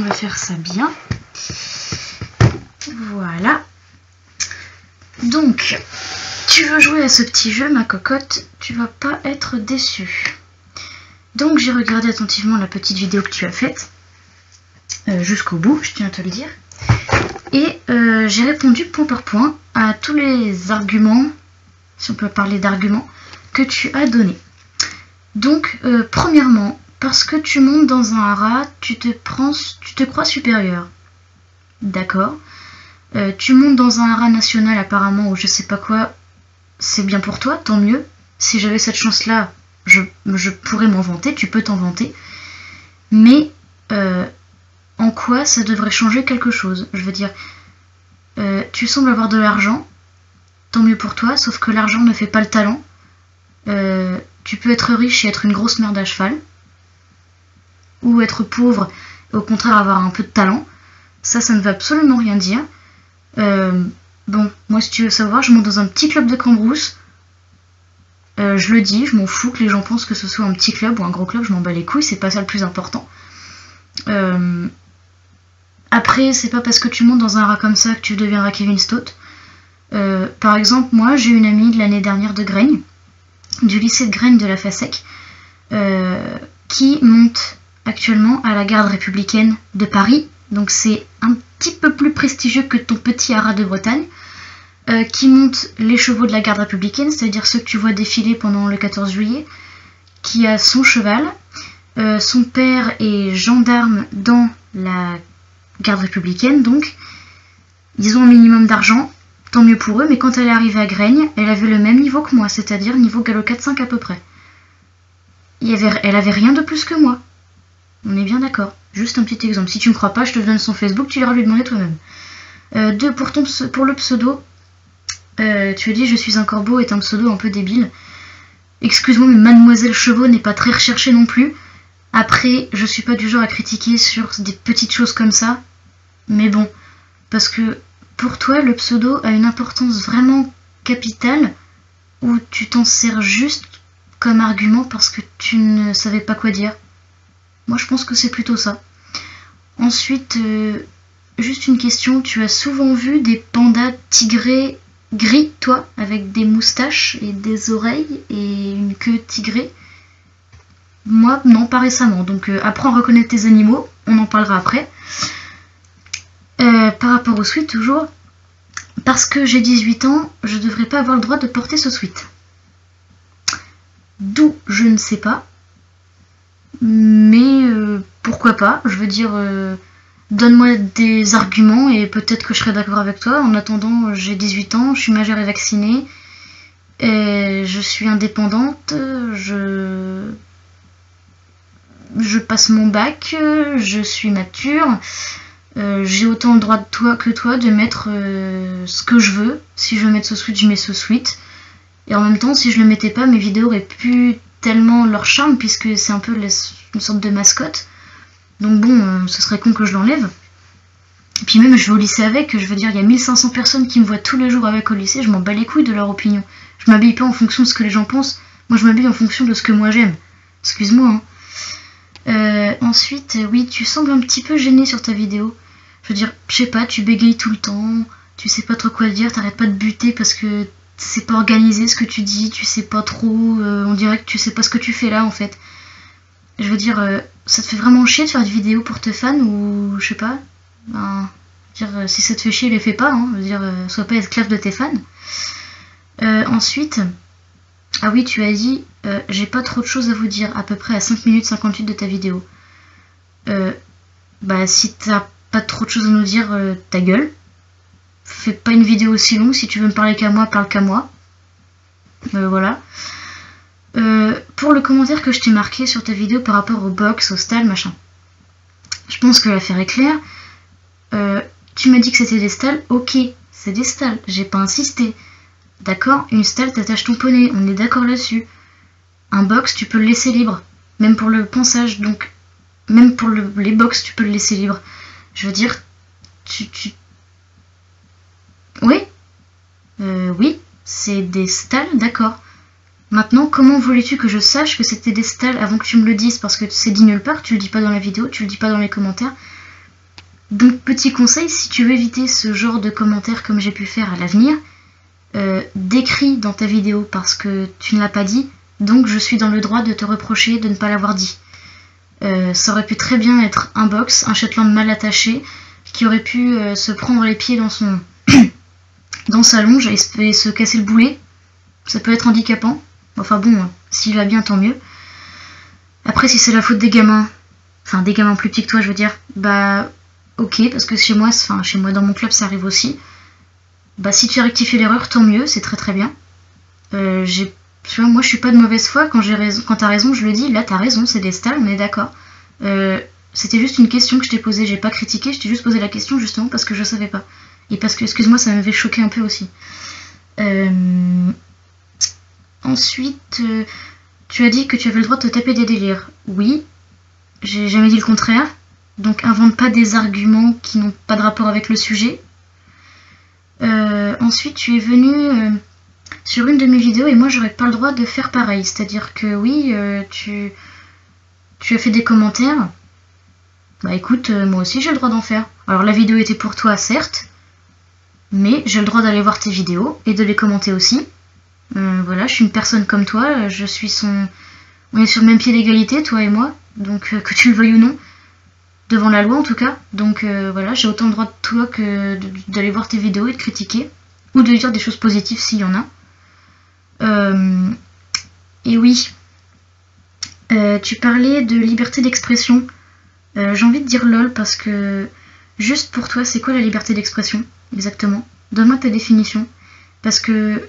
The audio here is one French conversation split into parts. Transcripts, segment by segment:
On va faire ça bien. Voilà. Donc, tu veux jouer à ce petit jeu, ma cocotte, tu vas pas être déçue. Donc, j'ai regardé attentivement la petite vidéo que tu as faite. Jusqu'au bout, je tiens à te le dire. Et j'ai répondu point par point à tous les arguments, si on peut parler d'arguments, que tu as donnés. Donc, premièrement, parce que tu montes dans un haras, tu te crois supérieur. D'accord. Tu montes dans un haras national apparemment, ou je sais pas quoi, c'est bien pour toi, tant mieux. Si j'avais cette chance-là, je pourrais m'en vanter, tu peux t'en vanter. Mais en quoi ça devrait changer quelque chose? Je veux dire, tu sembles avoir de l'argent, tant mieux pour toi, sauf que l'argent ne fait pas le talent. Tu peux être riche et être une grosse merde à cheval, ou être pauvre et au contraire avoir un peu de talent. Ça ne veut absolument rien dire. Bon, moi si tu veux savoir, je monte dans un petit club de Cambrousse. Je le dis, je m'en fous que les gens pensent que ce soit un petit club ou un gros club, je m'en bats les couilles, c'est pas ça le plus important. Après, c'est pas parce que tu montes dans un haras comme ça que tu deviendras Kevin Stott. Par exemple, moi j'ai une amie de l'année dernière de Graigne, du lycée de Graigne de la Fassec, qui monte actuellement à la garde républicaine de Paris, donc c'est un petit peu plus prestigieux que ton petit haras de Bretagne, qui monte les chevaux de la garde républicaine, c'est-à-dire ceux que tu vois défiler pendant le 14 juillet, qui a son cheval, son père est gendarme dans la garde républicaine, donc ils ont un minimum d'argent, tant mieux pour eux, mais quand elle est arrivée à Graigne, elle avait le même niveau que moi, c'est-à-dire niveau galop 4-5 à peu près. Elle avait rien de plus que moi. On est bien d'accord. Juste un petit exemple. Si tu ne me crois pas, je te donne son Facebook, tu iras lui demander toi-même. Pour le pseudo, tu as dit « Je suis un corbeau » est un pseudo un peu débile. Excuse-moi, mais Mademoiselle Chevaux n'est pas très recherché non plus. Après, je suis pas du genre à critiquer sur des petites choses comme ça. Mais bon, parce que pour toi, le pseudo a une importance vraiment capitale où tu t'en sers juste comme argument parce que tu ne savais pas quoi dire. Moi, je pense que c'est plutôt ça. Ensuite, juste une question. Tu as souvent vu des pandas tigrés gris, toi, avec des moustaches et des oreilles et une queue tigrée? Moi, non, pas récemment. Donc, apprends à reconnaître tes animaux. On en parlera après. Par rapport au sweat, toujours. Parce que j'ai 18 ans, je devrais pas avoir le droit de porter ce sweat. D'où, je ne sais pas. Mais pourquoi pas, je veux dire, donne-moi des arguments et peut-être que je serai d'accord avec toi. En attendant, j'ai 18 ans, je suis majeure et vaccinée, et je suis indépendante, je passe mon bac, je suis mature, j'ai autant le droit que toi de mettre ce que je veux. Si je veux mettre ce sweat, je mets ce sweat. Et en même temps, si je le mettais pas, mes vidéos auraient pu tellement leur charme, puisque c'est un peu une sorte de mascotte. Donc bon, ce serait con que je l'enlève. Et puis même, je vais au lycée avec, je veux dire, il y a 1500 personnes qui me voient tous les jours avec au lycée, je m'en bats les couilles de leur opinion. Je m'habille pas en fonction de ce que les gens pensent, moi je m'habille en fonction de ce que moi j'aime. Excuse-moi, hein. Ensuite, oui, tu sembles un petit peu gêné sur ta vidéo. Je veux dire, je sais pas, tu bégayes tout le temps, tu sais pas trop quoi dire, t'arrêtes pas de buter parce que c'est pas organisé ce que tu dis, tu sais pas trop, on dirait que tu sais pas ce que tu fais là en fait. Je veux dire, ça te fait vraiment chier de faire des vidéos pour tes fans ou je sais pas. Ben, dire, si ça te fait chier, les fais pas, hein. Je veux dire, sois pas esclave de tes fans. Ensuite, ah oui, tu as dit, j'ai pas trop de choses à vous dire, à peu près à 5 minutes 58 de ta vidéo. Bah si t'as pas trop de choses à nous dire, ta gueule. Fais pas une vidéo aussi longue, si tu veux me parler qu'à moi, parle qu'à moi. Voilà. Pour le commentaire que je t'ai marqué sur ta vidéo par rapport au box, au stall, machin. Je pense que l'affaire est claire. Tu m'as dit que c'était des stalls, ok, c'est des stalls, j'ai pas insisté. D'accord, une stall, t'attaches ton poney, on est d'accord là-dessus. Un box, tu peux le laisser libre, même pour le ponçage, donc même pour les box, tu peux le laisser libre. Je veux dire, oui, oui, c'est des stalls, d'accord. Maintenant, comment voulais-tu que je sache que c'était des stalls avant que tu me le dises? Parce que c'est dit nulle part, tu le dis pas dans la vidéo, tu le dis pas dans les commentaires. Donc petit conseil, si tu veux éviter ce genre de commentaires comme j'ai pu faire à l'avenir, décris dans ta vidéo parce que tu ne l'as pas dit, donc je suis dans le droit de te reprocher de ne pas l'avoir dit. Ça aurait pu très bien être un box, un Shetland mal attaché, qui aurait pu se prendre les pieds dans son dans sa longe et se casser le boulet. Ça peut être handicapant. Enfin bon, s'il va bien, tant mieux. Après, si c'est la faute des gamins, enfin des gamins plus petits que toi, je veux dire, bah ok, parce que chez moi dans mon club, ça arrive aussi. Bah si tu as rectifié l'erreur, tant mieux, c'est très très bien. Moi, je suis pas de mauvaise foi, quand t'as raison, je le dis, là t'as raison, c'est des stalls, on est d'accord. C'était juste une question que je t'ai posée, j'ai pas critiqué, je t'ai juste posé la question justement parce que je savais pas. Et parce que, excuse-moi, ça m'avait choqué un peu aussi. Ensuite, tu as dit que tu avais le droit de te taper des délires. Oui, j'ai jamais dit le contraire. Donc invente pas des arguments qui n'ont pas de rapport avec le sujet. Ensuite, tu es venu sur une de mes vidéos et moi j'aurais pas le droit de faire pareil. C'est-à-dire que oui, tu as fait des commentaires. Bah écoute, moi aussi j'ai le droit d'en faire. Alors la vidéo était pour toi, certes, mais j'ai le droit d'aller voir tes vidéos et de les commenter aussi. Voilà, je suis une personne comme toi, on est sur le même pied d'égalité, toi et moi, donc que tu le veuilles ou non, devant la loi en tout cas. Donc voilà, j'ai autant le droit de toi que d'aller voir tes vidéos et de critiquer, ou de dire des choses positives s'il y en a. Et oui, tu parlais de liberté d'expression. J'ai envie de dire lol parce que, juste pour toi, c'est quoi la liberté d'expression exactement? Donne-moi ta définition. Parce que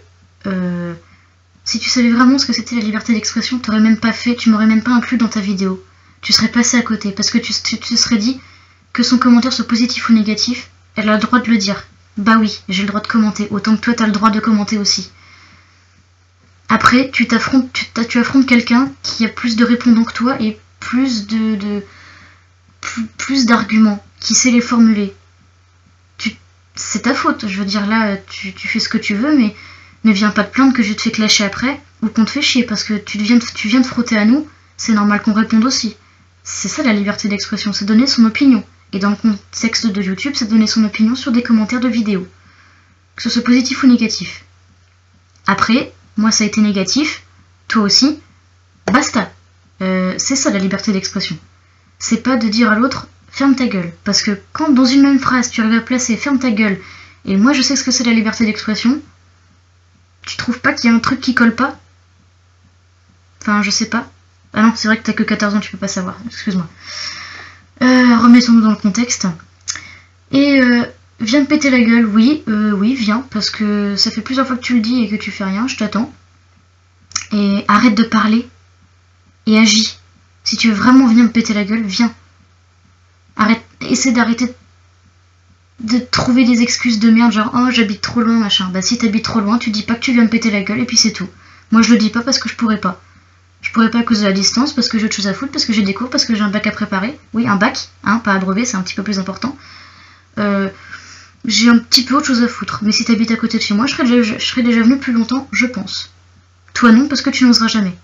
si tu savais vraiment ce que c'était la liberté d'expression, tu m'aurais même pas inclus dans ta vidéo. Tu serais passé à côté parce que tu te serais dit que son commentaire soit positif ou négatif, elle a le droit de le dire. Bah oui, j'ai le droit de commenter, autant que toi t'as le droit de commenter aussi. Après, tu affrontes quelqu'un qui a plus de répondants que toi et plus d'arguments, qui sait les formuler. C'est ta faute, je veux dire là, tu fais ce que tu veux, mais ne viens pas te plaindre que je te fais clasher après, ou qu'on te fait chier, parce que tu viens de frotter à nous, c'est normal qu'on réponde aussi. C'est ça la liberté d'expression, c'est donner son opinion. Et dans le contexte de YouTube, c'est donner son opinion sur des commentaires de vidéos. Que ce soit positif ou négatif. Après, moi ça a été négatif, toi aussi, basta. C'est ça la liberté d'expression. C'est pas de dire à l'autre, ferme ta gueule. Parce que quand dans une même phrase, tu arrives à placer ferme ta gueule, et moi je sais ce que c'est la liberté d'expression, tu trouves pas qu'il y a un truc qui colle pas? Enfin, je sais pas. Ah non, c'est vrai que t'as que 14 ans, tu peux pas savoir. Excuse-moi. Remettons-nous dans le contexte. Et viens de péter la gueule, oui, viens, parce que ça fait plusieurs fois que tu le dis et que tu fais rien, je t'attends. Et arrête de parler et agis. Si tu veux vraiment venir me péter la gueule, viens. Essaie d'arrêter de trouver des excuses de merde, genre oh j'habite trop loin, machin. Bah si t'habites trop loin, tu dis pas que tu viens me péter la gueule et puis c'est tout. Moi je le dis pas parce que je pourrais pas. Je pourrais pas à cause de la distance, parce que j'ai autre chose à foutre, parce que j'ai des cours, parce que j'ai un bac à préparer. Oui, un bac, hein, pas un brevet, c'est un petit peu plus important. J'ai un petit peu autre chose à foutre. Mais si t'habites à côté de chez moi, je serais déjà venue plus longtemps, je pense. Toi non, parce que tu n'oseras jamais.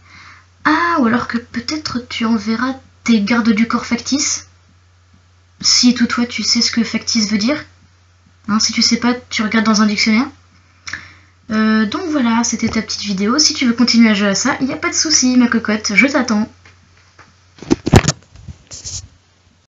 Ah, ou alors que peut-être tu enverras tes gardes du corps factices. Si toutefois tu sais ce que factice veut dire. Hein, si tu sais pas, tu regardes dans un dictionnaire. Donc voilà, c'était ta petite vidéo. Si tu veux continuer à jouer à ça, il n'y a pas de souci, ma cocotte, je t'attends.